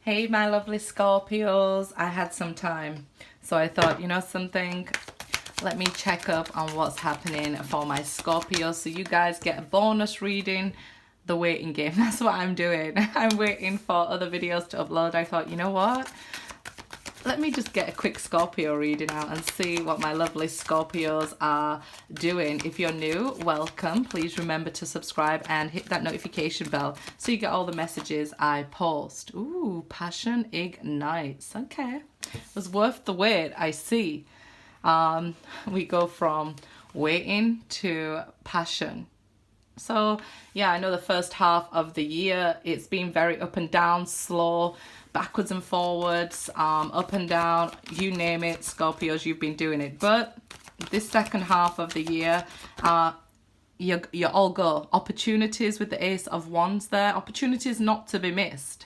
Hey, my lovely Scorpios. I had some time, so I thought, you know something? Let me check up on what's happening for my Scorpios so you guys get a bonus reading. The waiting game. That's what I'm doing. I'm waiting for other videos to upload. I thought, you know what? Let me just get a quick Scorpio reading out and see what my lovely Scorpios are doing. If you're new, welcome. Please remember to subscribe and hit that notification bell so you get all the messages I post. Ooh, passion ignites. Okay. It was worth the wait, I see. We go from waiting to passion. So, yeah, I know the first half of the year, it's been very up and down, slow, backwards and forwards, up and down, you name it, Scorpios, you've been doing it. But this second half of the year, you all go. Opportunities with the Ace of Wands there, opportunities not to be missed.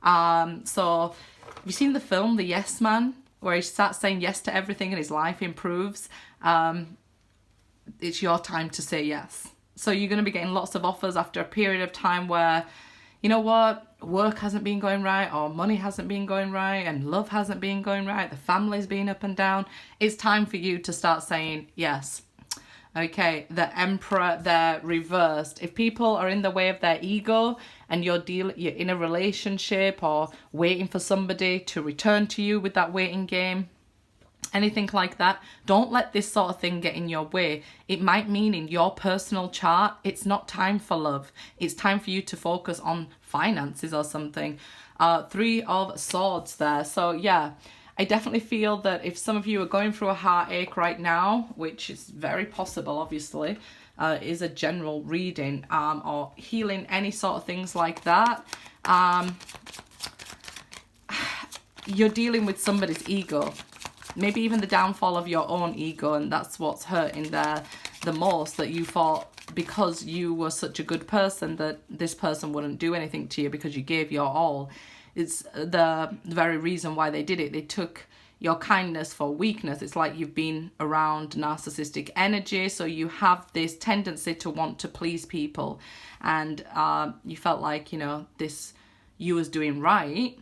So, have you seen the film, The Yes Man, where he starts saying yes to everything and his life improves? It's your time to say yes. So you're going to be getting lots of offers after a period of time where, you know what, work hasn't been going right, or money hasn't been going right, and love hasn't been going right, the family's been up and down. It's time for you to start saying yes. Okay, the Emperor there reversed. If people are in the way of their ego and you're in a relationship or waiting for somebody to return to you with that waiting game, anything like that, don't let this sort of thing get in your way. It might mean in your personal chart, it's not time for love. It's time for you to focus on finances or something. Three of Swords there. So yeah, I definitely feel that if some of you are going through a heartache right now, which is very possible, obviously, is a general reading, or healing, any sort of things like that, you're dealing with somebody's ego. Maybe even the downfall of your own ego, and that's what's hurting there the most, that you thought because you were such a good person that this person wouldn't do anything to you because you gave your all. It's the very reason why they did it. They took your kindness for weakness. It's like you've been around narcissistic energy, so you have this tendency to want to please people, and you felt like, you know, this, you was doing right,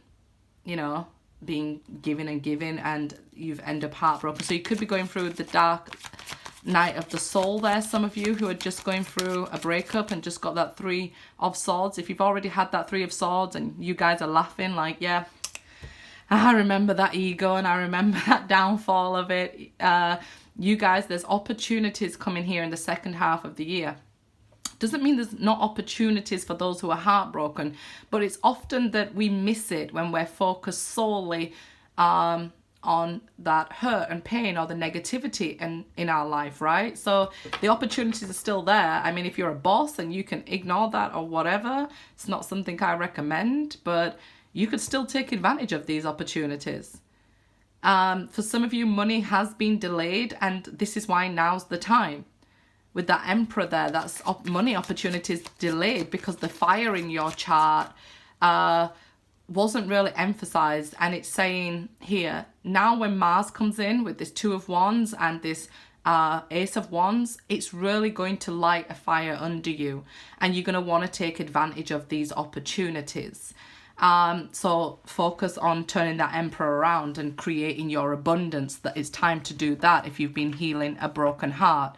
you know, being given and given, and you've ended up heartbroken. So you could be going through the dark night of the soul there, some of you who are just going through a breakup and just got that Three of Swords. If you've already had that Three of Swords and you guys are laughing like, yeah, I remember that ego and I remember that downfall of it, you guys, there's opportunities coming here in the second half of the year. Doesn't mean there's not opportunities for those who are heartbroken, but it's often that we miss it when we're focused solely on that hurt and pain or the negativity in our life, right? So the opportunities are still there. I mean, if you're a boss and you can ignore that or whatever, it's not something I recommend, but you could still take advantage of these opportunities. For some of you, money has been delayed, and this is why now's the time. With that Emperor there, that's money opportunities delayed because the fire in your chart wasn't really emphasized. And it's saying here, now when Mars comes in with this Two of Wands and this Ace of Wands, it's really going to light a fire under you. And you're going to want to take advantage of these opportunities. So focus on turning that Emperor around and creating your abundance. That it's time to do that if you've been healing a broken heart.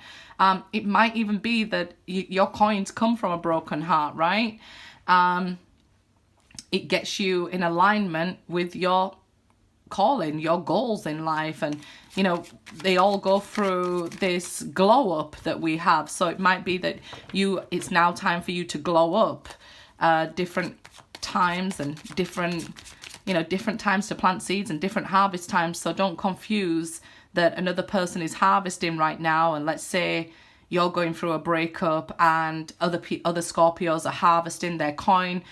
It might even be that your coins come from a broken heart, right? It gets you in alignment with your calling, your goals in life. And, you know, they all go through this glow up that we have. So it might be that it's now time for you to glow up, different times and different times to plant seeds and different harvest times. So don't confuse that another person is harvesting right now, and let's say you're going through a breakup and other Scorpios are harvesting their coin.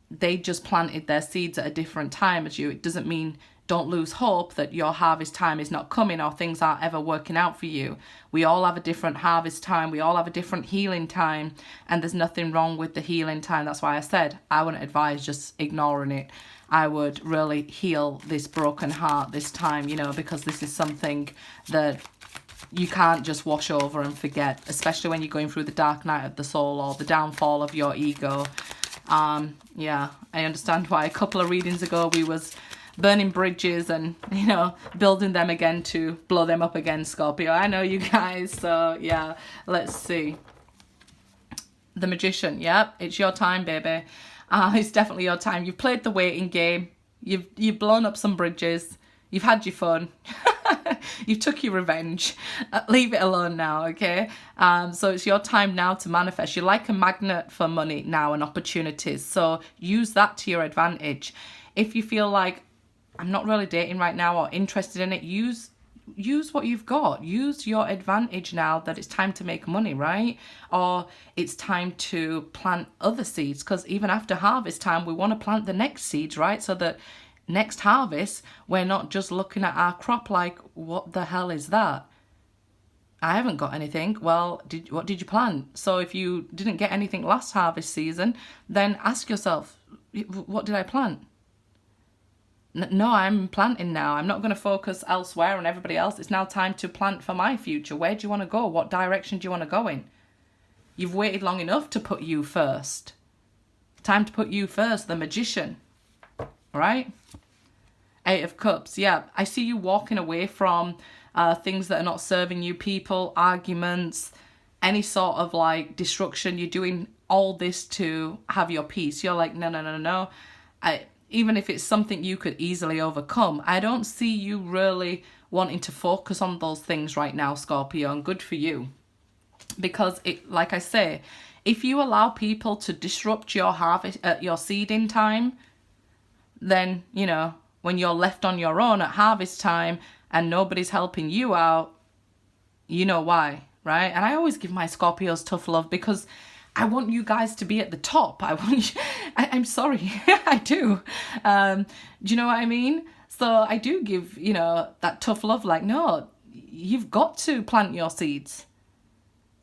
They just planted their seeds at a different time as you. It doesn't mean don't lose hope that your harvest time is not coming or things aren't ever working out for you. We all have a different harvest time. We all have a different healing time, and there's nothing wrong with the healing time. That's why I said I wouldn't advise just ignoring it. I would really heal this broken heart this time, you know, because this is something that you can't just wash over and forget, especially when you're going through the dark night of the soul or the downfall of your ego. Yeah, I understand why a couple of readings ago we was burning bridges and, you know, building them again to blow them up again, Scorpio. I know you guys. So yeah, let's see. The Magician. Yep, it's your time, baby. It's definitely your time. You've played the waiting game. You've blown up some bridges. You've had your fun. You've took your revenge. Leave it alone now, okay? So it's your time now to manifest. You're like a magnet for money now and opportunities. So use that to your advantage. If you feel like, I'm not really dating right now or interested in it, use what you've got. Use your advantage now that it's time to make money, right? Or it's time to plant other seeds, because even after harvest time, we want to plant the next seeds, right? So that next harvest, we're not just looking at our crop like, what the hell is that? I haven't got anything. Well, what did you plant? So if you didn't get anything last harvest season, then ask yourself, what did I plant? No, I'm planting now. I'm not going to focus elsewhere on everybody else. It's now time to plant for my future. Where do you want to go? What direction do you want to go in? You've waited long enough to put you first. Time to put you first, the Magician. Right? Eight of Cups. Yeah, I see you walking away from things that are not serving you, people, arguments, any sort of like destruction. You're doing all this to have your peace. You're like, no. Even if it's something you could easily overcome, I don't see you really wanting to focus on those things right now, Scorpio, and good for you. Because it, like I say, if you allow people to disrupt your harvest, your seeding time, then, you know, when you're left on your own at harvest time and nobody's helping you out, you know why, right? And I always give my Scorpios tough love because I want you guys to be at the top. I'm sorry, I do. Do you know what I mean? So I do give, you know, that tough love, like, no, you've got to plant your seeds.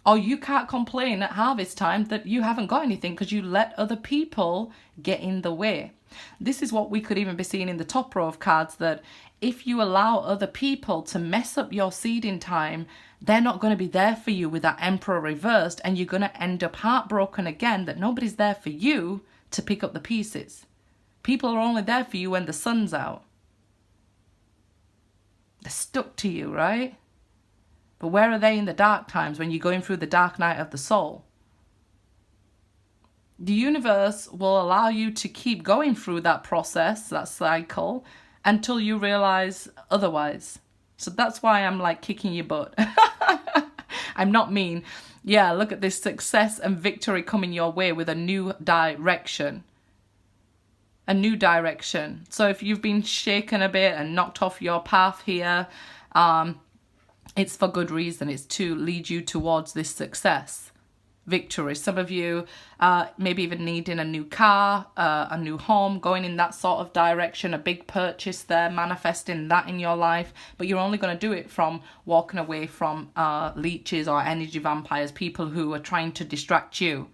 Or you can't complain at harvest time that you haven't got anything because you let other people get in the way. This is what we could even be seeing in the top row of cards, that if you allow other people to mess up your seeding time, they're not going to be there for you with that Emperor reversed, and you're going to end up heartbroken again that nobody's there for you to pick up the pieces. People are only there for you when the sun's out. They're stuck to you, right? But where are they in the dark times when you're going through the dark night of the soul? The universe will allow you to keep going through that process, that cycle, until you realize otherwise. So that's why I'm like kicking your butt. I'm not mean. Yeah, look at this success and victory coming your way with a new direction. A new direction. So if you've been shaken a bit and knocked off your path here, it's for good reason. It's to lead you towards this success, victory. Some of you maybe even needing a new car, a new home, going in that sort of direction, a big purchase there, manifesting that in your life. But you're only going to do it from walking away from leeches or energy vampires, people who are trying to distract you.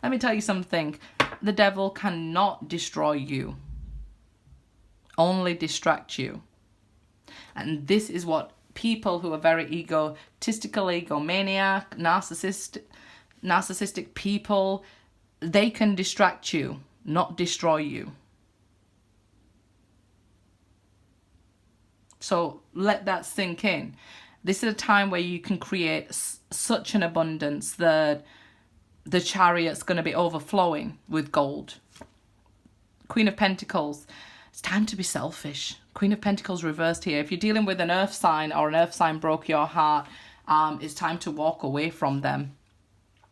Let me tell you something. The devil cannot destroy you, only distract you. And this is what people who are very egotistical, egomaniac, narcissistic people, they can distract you, not destroy you. So let that sink in. This is a time where you can create such an abundance that the chariot's going to be overflowing with gold. Queen of Pentacles. It's time to be selfish. Queen of Pentacles reversed here. If you're dealing with an earth sign or an earth sign broke your heart, it's time to walk away from them.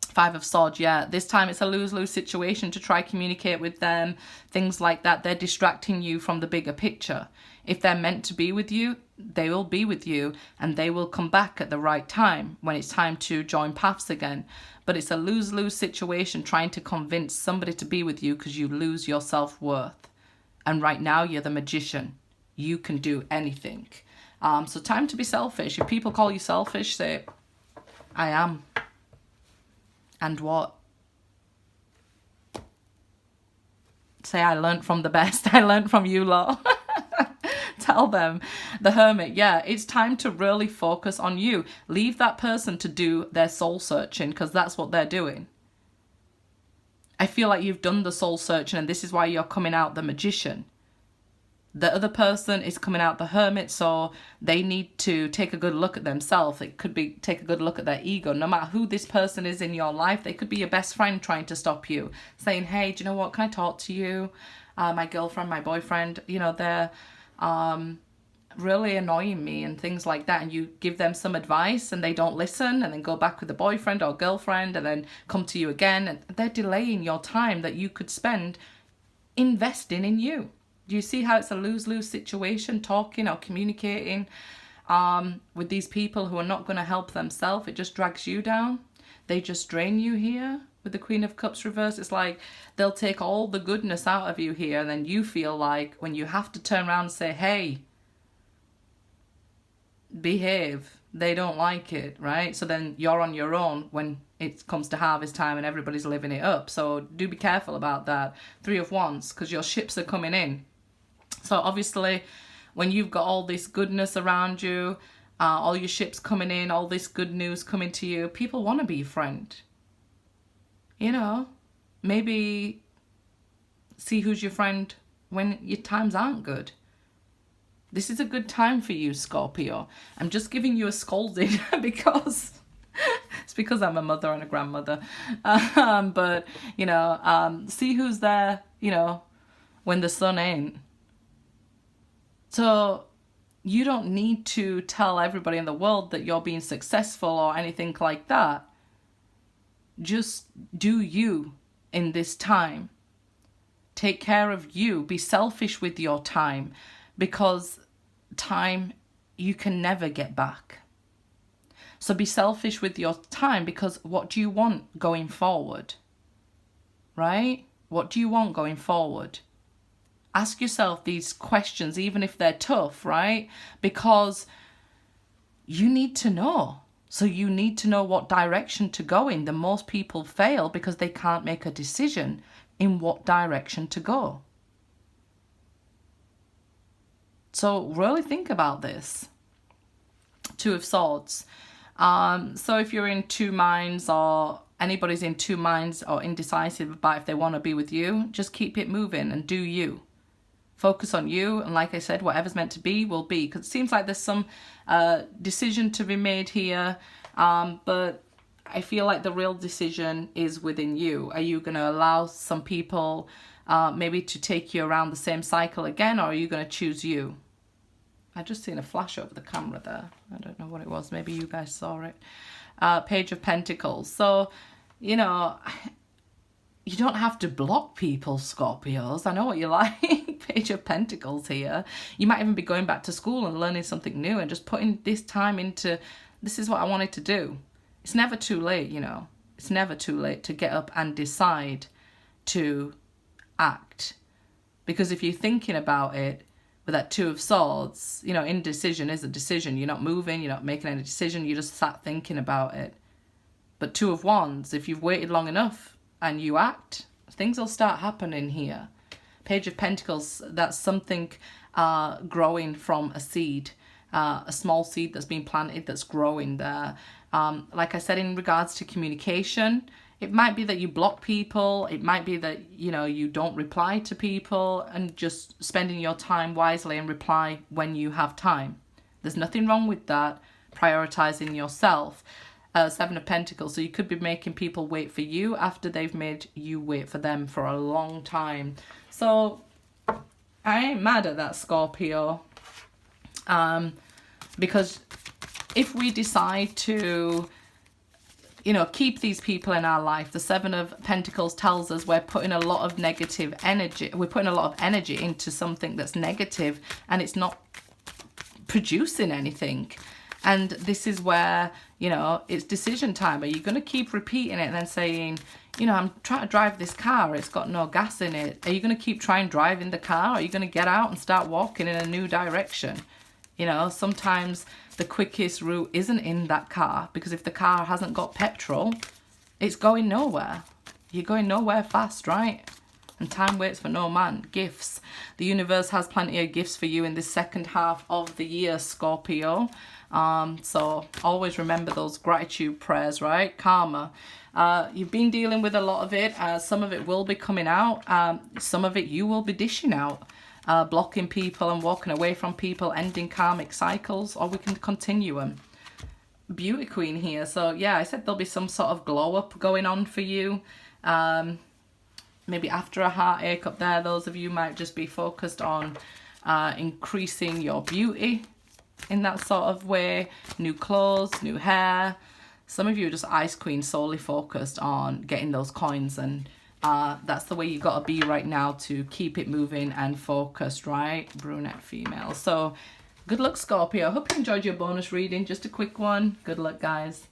Five of Swords, yeah. This time it's a lose-lose situation to try communicate with them, things like that. They're distracting you from the bigger picture. If they're meant to be with you, they will be with you, and they will come back at the right time when it's time to join paths again. But it's a lose-lose situation trying to convince somebody to be with you because you lose your self-worth. And right now you're the Magician. You can do anything. So time to be selfish. If people call you selfish, say, I am. And what? Say, I learned from the best. I learned from you lot. Tell them. The Hermit, yeah, it's time to really focus on you. Leave that person to do their soul searching, because that's what they're doing. I feel like you've done the soul searching, and this is why you're coming out the Magician. The other person is coming out the Hermit, so they need to take a good look at themselves. It could be take a good look at their ego. No matter who this person is in your life, they could be your best friend trying to stop you, saying, hey, do you know what, can I talk to you? My girlfriend, my boyfriend, you know, they're really annoying me and things like that. And you give them some advice and they don't listen, and then go back with the boyfriend or girlfriend and then come to you again. And they're delaying your time that you could spend investing in you. Do you see how it's a lose-lose situation, talking or communicating with these people who are not going to help themselves? It just drags you down. They just drain you here with the Queen of Cups reverse. It's like they'll take all the goodness out of you here, and then you feel like when you have to turn around and say, hey, behave, they don't like it, right? So then you're on your own when it comes to harvest time and everybody's living it up. So do be careful about that. 3 of Wands, because your ships are coming in. So obviously, when you've got all this goodness around you, all your ships coming in, all this good news coming to you, people want to be your friend. You know, maybe see who's your friend when your times aren't good. This is a good time for you, Scorpio. I'm just giving you a scolding because it's because I'm a mother and a grandmother. But, you know, see who's there, you know, when the sun ain't. So you don't need to tell everybody in the world that you're being successful or anything like that. Just do you in this time. Take care of you. Be selfish with your time, because time you can never get back. So be selfish with your time, because what do you want going forward? Right? What do you want going forward? Ask yourself these questions, even if they're tough, right? Because you need to know. So you need to know what direction to go in. The most people fail because they can't make a decision in what direction to go. So really think about this. 2 of Swords. So if you're in 2 minds, or anybody's in 2 minds or indecisive about if they want to be with you, just keep it moving and do you. Focus on you, and like I said, whatever's meant to be will be. Because it seems like there's some decision to be made here, but I feel like the real decision is within you. Are you going to allow some people maybe to take you around the same cycle again, or are you going to choose you? I just seen a flash over the camera there. I don't know what it was. Maybe you guys saw it. Page of Pentacles. So, you know, you don't have to block people, Scorpios. I know what you like. Page of Pentacles here. You might even be going back to school and learning something new and just putting this time into, this is what I wanted to do. It's never too late, you know. It's never too late to get up and decide to act. Because if you're thinking about it with that 2 of Swords, you know, indecision is a decision. You're not moving, you're not making any decision, you just sat thinking about it. But 2 of Wands, if you've waited long enough and you act, things will start happening here. Page of Pentacles, that's something growing from a seed, a small seed that's been planted that's growing there. Like I said, in regards to communication, it might be that you block people. It might be that, you know, you don't reply to people, and just spending your time wisely and reply when you have time. There's nothing wrong with that. Prioritizing yourself. 7 of Pentacles. So you could be making people wait for you after they've made you wait for them for a long time. So I ain't mad at that, Scorpio. Because if we decide to, you know, keep these people in our life, the 7 of Pentacles tells us we're putting a lot of negative energy. We're putting a lot of energy into something that's negative, and it's not producing anything. And this is where, you know, it's decision time. Are you going to keep repeating it and then saying, you know, I'm trying to drive this car, it's got no gas in it. Are you going to keep trying driving the car? Are you going to get out and start walking in a new direction? You know, sometimes the quickest route isn't in that car, because if the car hasn't got petrol, it's going nowhere. You're going nowhere fast, right? And time waits for no man. Gifts. The universe has plenty of gifts for you in this second half of the year, Scorpio. So always remember those gratitude prayers, right? Karma. You've been dealing with a lot of it. Some of it will be coming out. Some of it you will be dishing out. Blocking people and walking away from people, ending karmic cycles, or we can continue them. Beauty Queen here. So yeah, I said there'll be some sort of glow up going on for you. Maybe after a heartache up there, those of you might just be focused on increasing your beauty in that sort of way. New clothes, new hair. Some of you are just Ice Queen, solely focused on getting those coins, and that's the way you got to be right now to keep it moving and focused, right? Brunette female. So good luck, Scorpio. Hope you enjoyed your bonus reading. Just a quick one. Good luck, guys.